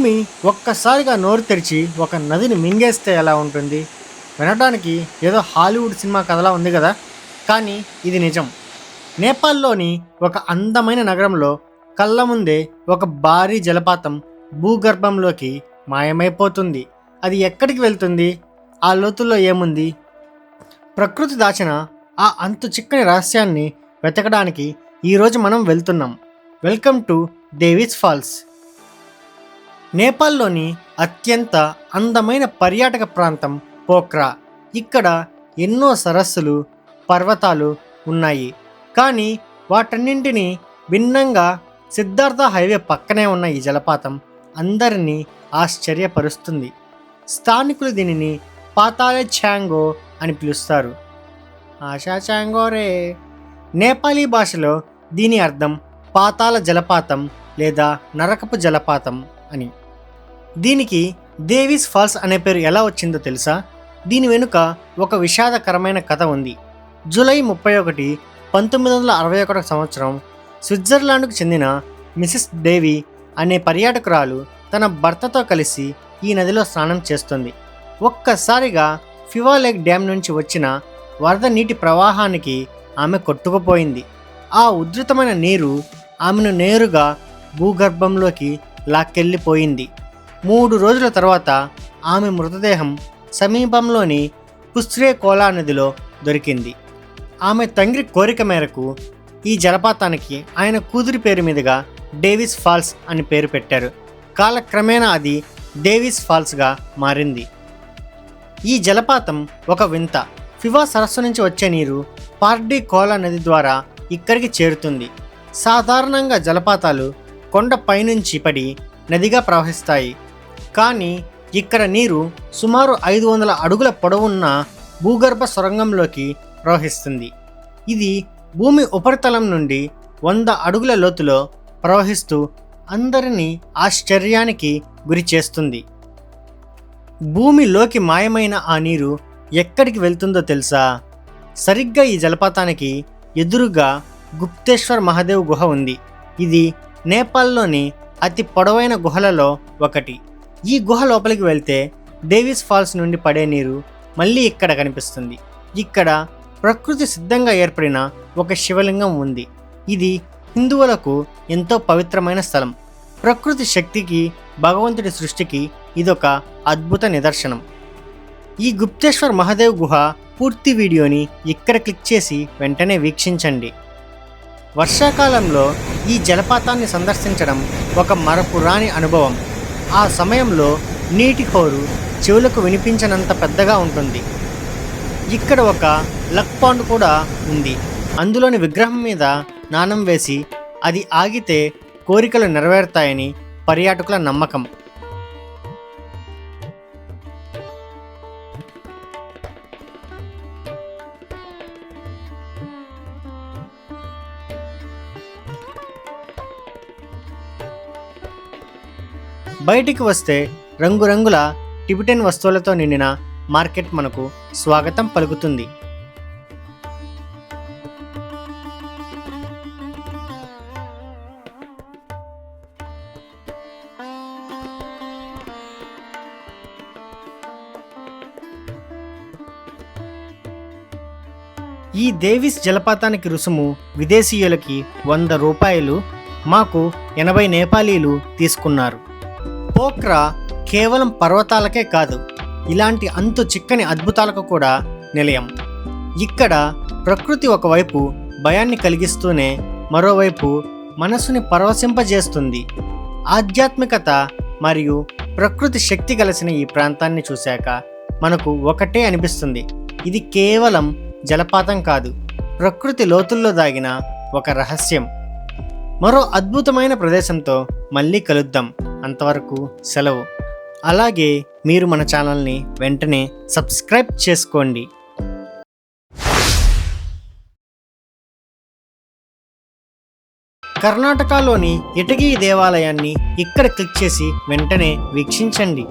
భూమి ఒక్కసారిగా నోరు తెరిచి ఒక నదిని మింగేస్తే ఎలా ఉంటుంది? వినడానికి ఏదో హాలీవుడ్ సినిమా కథలా ఉంది కదా! కానీ ఇది నిజం. నేపాల్‌లోని ఒక అందమైన నగరంలో కళ్ళ ముందే ఒక భారీ జలపాతం భూగర్భంలోకి మాయమైపోతుంది. అది ఎక్కడికి వెళ్తుంది? ఆ లోతుల్లో ఏముంది? ప్రకృతి దాచిన ఆ అంతు చిక్కని రహస్యాన్ని వెతకడానికి ఈరోజు మనం వెళ్తున్నాం. Welcome to Davis falls. నేపాల్లోని అత్యంత అందమైన పర్యాటక ప్రాంతం పోఖ్రా. ఇక్కడ ఎన్నో సరస్సులు, పర్వతాలు ఉన్నాయి. కానీ వాటన్నింటినీ భిన్నంగా సిద్ధార్థ హైవే పక్కనే ఉన్న ఈ జలపాతం అందరినీ ఆశ్చర్యపరుస్తుంది. స్థానికులు దీనిని పాతాళే ఛాంగో అని పిలుస్తారు. ఆశా ఛాంగోరే. నేపాలీ భాషలో దీని అర్థం పాతాళ జలపాతం లేదా నరకపు జలపాతం అని. దీనికి డేవిస్ ఫాల్స్ అనే పేరు ఎలా వచ్చిందో తెలుసా? దీని వెనుక ఒక విషాదకరమైన కథ ఉంది. జూలై 31, 1961 సంవత్సరం స్విట్జర్లాండ్కు చెందిన మిసెస్ డేవి అనే పర్యాటకురాలు తన భర్తతో కలిసి ఈ నదిలో స్నానం చేస్తుంది. ఒక్కసారిగా ఫివా లేక్ డ్యామ్ నుంచి వచ్చిన వరద నీటి ప్రవాహానికి ఆమె కొట్టుకుపోయింది. ఆ ఉధృతమైన నీరు ఆమెను నేరుగా భూగర్భంలోకి లాక్కెళ్ళిపోయింది. 3 రోజుల తర్వాత ఆమె మృతదేహం సమీపంలోని పుస్రే కోలా నదిలో దొరికింది. ఆమె తండ్రి కోరిక మేరకు ఈ జలపాతానికి ఆయన కూతురి పేరు మీదుగా డేవిస్ ఫాల్స్ అని పేరు పెట్టారు. కాలక్రమేణా అది డేవిస్ ఫాల్స్గా మారింది. ఈ జలపాతం ఒక వింత. ఫివా సరస్సు నుంచి వచ్చే నీరు పార్డీ కోలా నది ద్వారా ఇక్కడికి చేరుతుంది. సాధారణంగా జలపాతాలు కొండ పైనుంచి పడి నదిగా ప్రవహిస్తాయి. కానీ ఇక్కడ నీరు సుమారు 500 అడుగుల పొడవున్న భూగర్భ సొరంగంలోకి ప్రవహిస్తుంది. ఇది భూమి ఉపరితలం నుండి 100 అడుగుల లోతులో ప్రవహిస్తూ అందరినీ ఆశ్చర్యానికి గురి చేస్తుంది. భూమిలోకి మాయమైన ఆ నీరు ఎక్కడికి వెళ్తుందో తెలుసా? సరిగ్గా ఈ జలపాతానికి ఎదురుగా గుప్తేశ్వర్ మహాదేవ్ గుహ ఉంది. ఇది నేపాల్లోని అతి పొడవైన గుహలలో ఒకటి. ఈ గుహ లోపలికి వెళ్తే డేవిస్ ఫాల్స్ నుండి పడే నీరు మళ్ళీ ఇక్కడ కనిపిస్తుంది. ఇక్కడ ప్రకృతి సిద్ధంగా ఏర్పడిన ఒక శివలింగం ఉంది. ఇది హిందువులకు ఎంతో పవిత్రమైన స్థలం. ప్రకృతి శక్తికి, భగవంతుడి సృష్టికి ఇదొక అద్భుత నిదర్శనం. ఈ గుప్తేశ్వర్ మహాదేవ్ గుహ పూర్తి వీడియోని ఇక్కడ క్లిక్ చేసి వెంటనే వీక్షించండి. వర్షాకాలంలో ఈ జలపాతాన్ని సందర్శించడం ఒక మరపురాని అనుభవం. ఆ సమయంలో నీటి హోరు చెవులకు వినిపించనంత పెద్దగా ఉంటుంది. ఇక్కడ ఒక లక్ పాండ్ కూడా ఉంది. అందులోని విగ్రహం మీద నాణం వేసి అది ఆగితే కోరికలు నెరవేరుతాయని పర్యాటకుల నమ్మకం. బయటికి వస్తే రంగురంగుల టిబెటన్ వస్తువులతో నిండిన మార్కెట్ మనకు స్వాగతం పలుకుతుంది. ఈ డేవిస్ జలపాతానికి రుసుము విదేశీయులకి 100 రూపాయలు, మాకు 80 నేపాలీలు తీసుకున్నారు. పోఖ్రా కేవలం పర్వతాలకే కాదు, ఇలాంటి అంతు చిక్కని అద్భుతాలకు కూడా నిలయం. ఇక్కడ ప్రకృతి ఒకవైపు భయాన్ని కలిగిస్తూనే మరోవైపు మనసుని పరవశింపజేస్తుంది. ఆధ్యాత్మికత మరియు ప్రకృతి శక్తి కలిసిన ఈ ప్రాంతాన్ని చూశాక మనకు ఒకటే అనిపిస్తుంది, ఇది కేవలం జలపాతం కాదు, ప్రకృతి లోతుల్లో దాగిన ఒక రహస్యం. మరో అద్భుతమైన ప్రదేశంతో మళ్ళీ కలుద్దాం. అంతవరకు సెలవు. అలాగే మీరు మన ఛానల్ని వెంటనే సబ్స్క్రైబ్ చేసుకోండి. కర్ణాటకలోని ఇటగి దేవాలయాన్ని ఇక్కడ క్లిక్ చేసి వెంటనే వీక్షించండి.